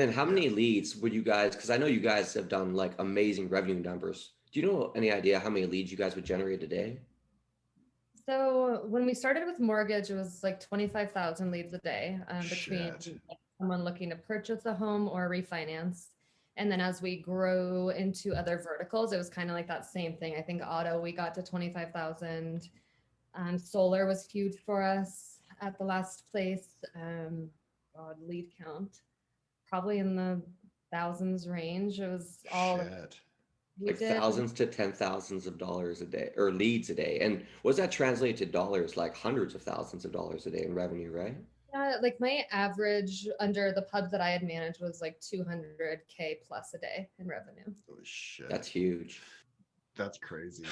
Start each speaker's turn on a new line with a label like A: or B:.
A: And how
B: Yeah.
A: many leads would you guys, because I know you guys have done like amazing revenue numbers. Do you know any idea how many leads you guys would generate a day?
C: So when we started with mortgage, it was like 25,000 leads a day between
B: Shit.
C: someone looking to purchase a home or refinance. And then as we grow into other verticals, it was kind of like that same thing. I think auto, we got to 25,000. Solar was huge for us at the last place. God, lead count, probably in the thousands range. It was all
B: Shit.
C: we
A: Like
C: did.
A: thousands to ten thousands of dollars a day or leads a day. And what does that translate to dollars? Like hundreds of thousands of dollars a day in revenue, right?
C: Yeah, like my average under the pubs that I had managed was like 200K plus a day in revenue.
B: Oh
A: That's
B: shit.
A: huge.
B: That's crazy.